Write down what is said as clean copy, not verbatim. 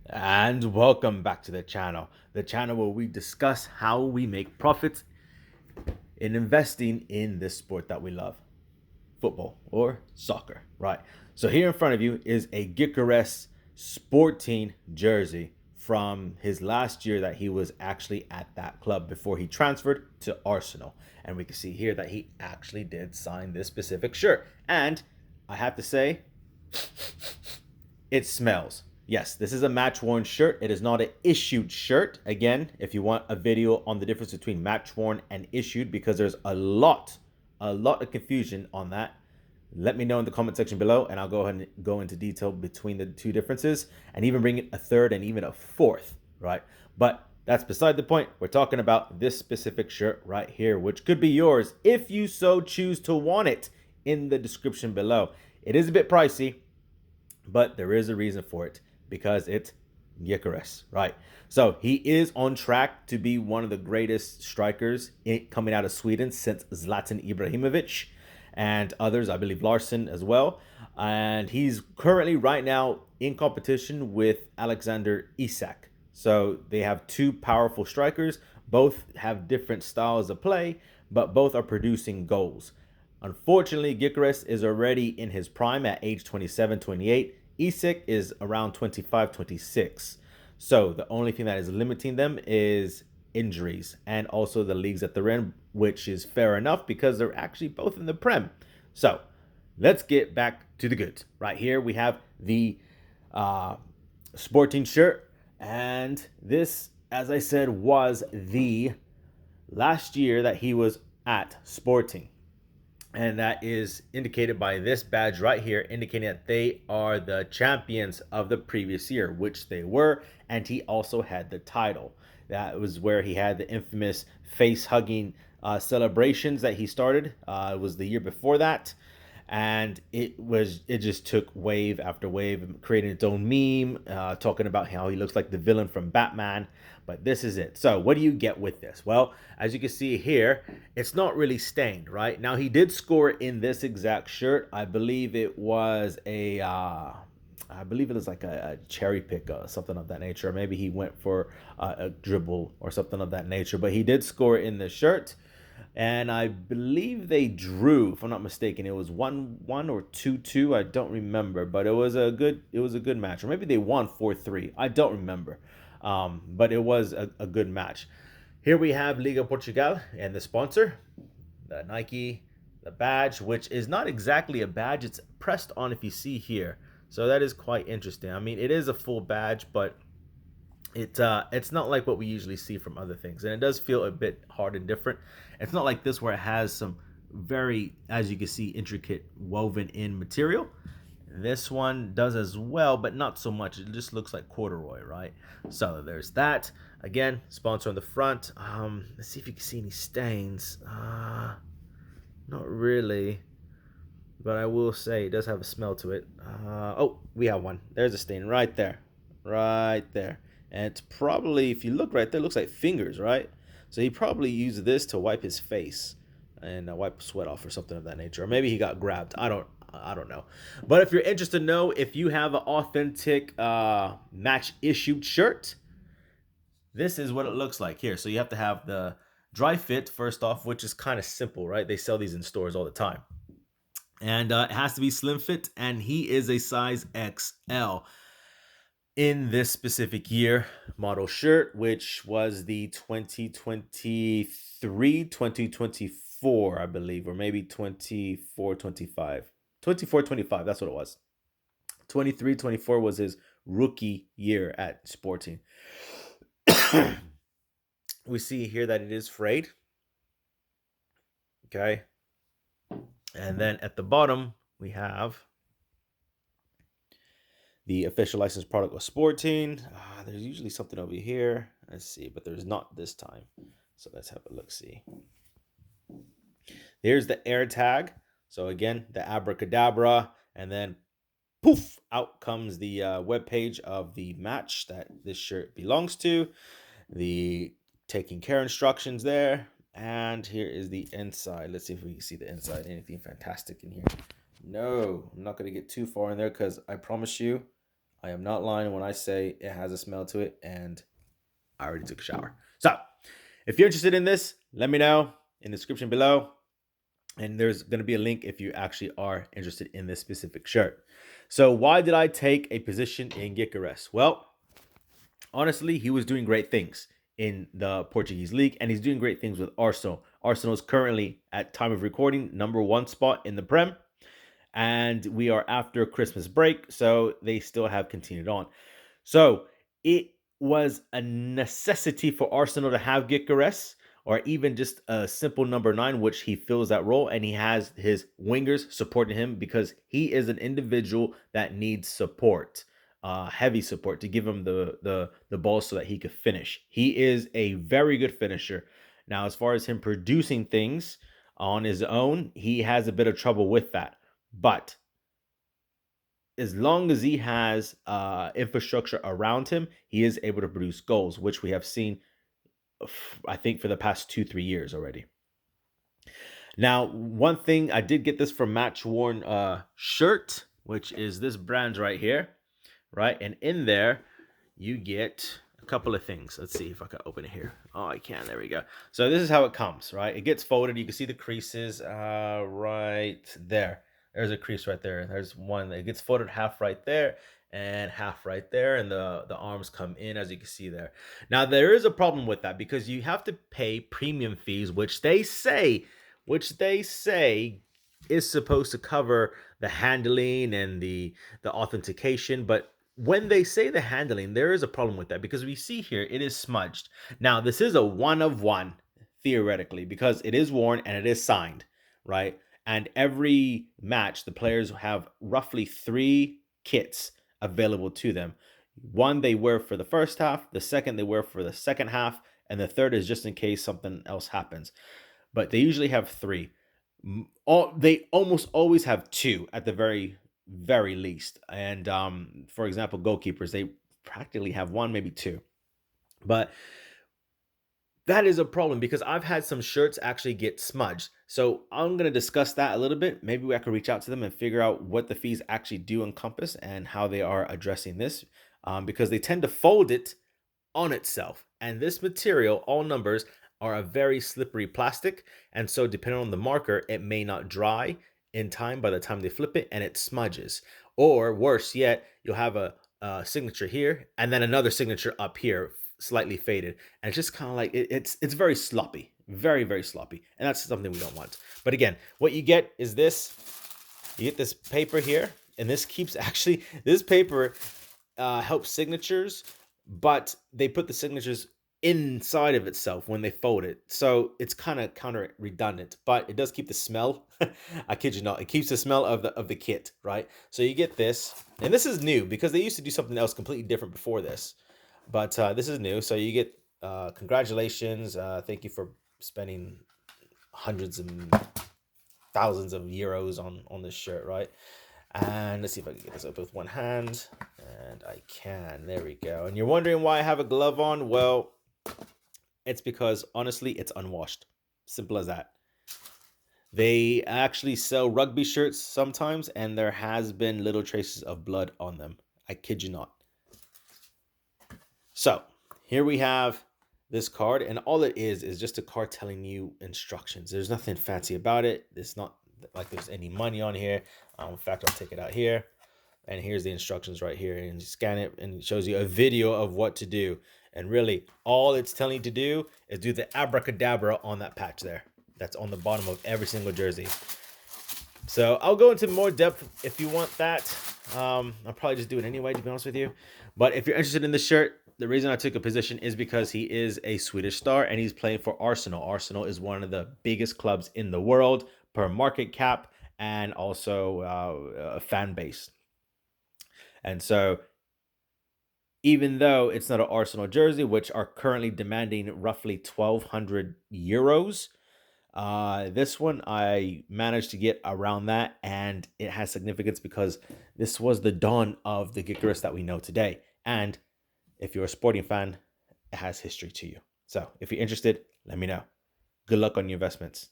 And welcome back to the channel where we discuss how we make profits in investing in this sport that we love, football or soccer, right? So here in front of you is a Gyökeres Sporting jersey from his last year that he was actually at that club before he transferred to Arsenal. And we can see here that he actually did sign this specific shirt. And I have to say, it smells. Yes, this is a match worn shirt. It is not an issued shirt. Again, if you want a video on the difference between match worn and issued, because there's a lot of confusion on that, let me know in the comment section below, and I'll go ahead and go into detail between the two differences and even bring it a third and even a fourth, right? But that's beside the point. We're talking about this specific shirt right here, which could be yours if you so choose to want it in the description below. It is a bit pricey, but there is a reason for it because it's Gyökeres, right? So he is on track to be one of the greatest strikers coming out of Sweden since Zlatan Ibrahimovic and others, I believe Larsson as well. And he's currently right now in competition with Alexander Isak. So they have two powerful strikers. Both have different styles of play, but both are producing goals. Unfortunately, Gyökeres is already in his prime at age 27, 28. Isak is around 25, 26. So the only thing that is limiting them is injuries and also the leagues that they're in, which is fair enough because they're actually both in the Prem. So let's get back to the goods. Right here we have the sporting shirt, and this, as I said, was the last year that he was at Sporting. And that is indicated by this badge right here, indicating that they are the champions of the previous year, which they were. And he also had the title. That was where he had the infamous face hugging celebrations that he started. It was the year before that. And it just took wave after wave, creating its own meme, talking about how he looks like the villain from Batman. But this is it. So what do you get with this? Well, as you can see here, it's not really stained, right? Now he did score in this exact shirt. I believe it was like a cherry pick or something of that nature. Or maybe he went for a dribble or something of that nature. But he did score in the shirt, and I believe they drew, if I'm not mistaken. It was 1-1 or 2-2. I don't remember, but it was a good match, or maybe they won 4-3. I don't remember, but it was a good match. Here we have Liga Portugal and the sponsor, the Nike, the badge, which is not exactly a badge. It's pressed on, if you see here. So that is quite interesting. I mean, it is a full badge, but it's not like what we usually see from other things, and it does feel a bit hard and different. It's not like this where it has some very, as you can see, intricate woven in material. This one does as well, but not so much. It just looks like corduroy, right? So there's that. Again, sponsor on the front. Let's see if you can see any stains. Not really, but I will say it does have a smell to it. Oh, we have one. There's a stain right there, right there. And it's probably, if you look right there, it looks like fingers, right? So he probably used this to wipe his face and wipe sweat off or something of that nature. Or maybe he got grabbed. I don't know. But if you're interested to know if you have an authentic match issued shirt, this is what it looks like here. So you have to have the dry fit first off, which is kind of simple, right? They sell these in stores all the time. And it has to be slim fit, and he is a size XL in this specific year model shirt, which was the 2023, 2024, I believe, or maybe 24, 25. 24, 25, that's what it was. 23, 24 was his rookie year at Sporting. We see here that it is frayed. Okay. And then at the bottom, we have the official licensed product of Sporting. There's usually something over here. Let's see, but there's not this time. So let's have a look. See. There's the air tag. So again, the abracadabra, and then poof, out comes the web page of the match that this shirt belongs to. The taking care instructions there. And here is the inside. Let's see if we can see the inside. Anything fantastic in here? No, I'm not going to get too far in there because I promise you, I am not lying when I say it has a smell to it, and I already took a shower. So, if you're interested in this, let me know in the description below. And there's going to be a link if you actually are interested in this specific shirt. So, why did I take a position in Gyökeres? Well, honestly, he was doing great things in the Portuguese league, and he's doing great things with Arsenal. Arsenal is currently, at time of recording, #1 spot in the Prem, and we are after Christmas break, so they still have continued on. So it was a necessity for Arsenal to have Gyökeres, or even just a simple number 9, which he fills that role, and he has his wingers supporting him because he is an individual that needs support, heavy support, to give him the ball so that he could finish. He is a very good finisher. Now, as far as him producing things on his own, he has a bit of trouble with that. But as long as he has infrastructure around him, he is able to produce goals, which we have seen, I think, for the past 2-3 years already. Now, one thing, I did get this from Match Worn shirt, which is this brand right here, right? And in there, you get a couple of things. Let's see if I can open it here. Oh, I can. There we go. So this is how it comes, right? It gets folded. You can see the creases right there. There's a crease right there. There's one that gets folded half right there and half right there, and the arms come in, as you can see there. Now, there is a problem with that because you have to pay premium fees, which they say is supposed to cover the handling and the authentication. But when they say the handling, there is a problem with that because we see here it is smudged. Now, this is a 1 of 1 theoretically because it is worn and it is signed, right? And every match, the players have roughly 3 kits available to them. One they wear for the first half, the second they wear for the second half, and the third is just in case something else happens. But they usually have 3. They almost always have 2 at the very least. And for example, goalkeepers, they practically have 1, maybe 2. But that is a problem because I've had some shirts actually get smudged. So I'm going to discuss that a little bit. Maybe I could reach out to them and figure out what the fees actually do encompass and how they are addressing this, because they tend to fold it on itself. And this material, all numbers, are a very slippery plastic. And so depending on the marker, it may not dry in time by the time they flip it and it smudges. Or worse yet, you'll have a signature here and then another signature up here, slightly faded. And it's just kind of like, it's very sloppy, very sloppy. And that's something we don't want. But again, what you get is this. You get this paper here, and this keeps actually, this paper helps signatures, but they put the signatures inside of itself when they fold it. So it's kind of counter redundant, but it does keep the smell. I kid you not. It keeps the smell of the kit, right? So you get this, and this is new because they used to do something else completely different before this. But this is new. So you get congratulations. Thank you for spending hundreds and thousands of euros on this shirt, right? And let's see if I can get this up with one hand. And I can. There we go. And you're wondering why I have a glove on? Well, it's because, honestly, it's unwashed. Simple as that. They actually sell rugby shirts sometimes, and there has been little traces of blood on them. I kid you not. So, here we have this card, and all it is just a card telling you instructions. There's nothing fancy about it. It's not like there's any money on here. In fact, I'll take it out here. And here's the instructions right here. And you scan it, and it shows you a video of what to do. And really, all it's telling you to do is do the abracadabra on that patch there. That's on the bottom of every single jersey. So I'll go into more depth if you want that. I'll probably just do it anyway, to be honest with you. But if you're interested in this shirt, the reason I took a position is because he is a Swedish star and he's playing for Arsenal. Arsenal is one of the biggest clubs in the world per market cap and also a fan base. And so even though it's not an Arsenal jersey, which are currently demanding roughly 1,200 euros, this one I managed to get around that, and it has significance because this was the dawn of the Gyökeres that we know today. And if you're a sporting fan, it has history to you. So if you're interested, let me know. Good luck on your investments.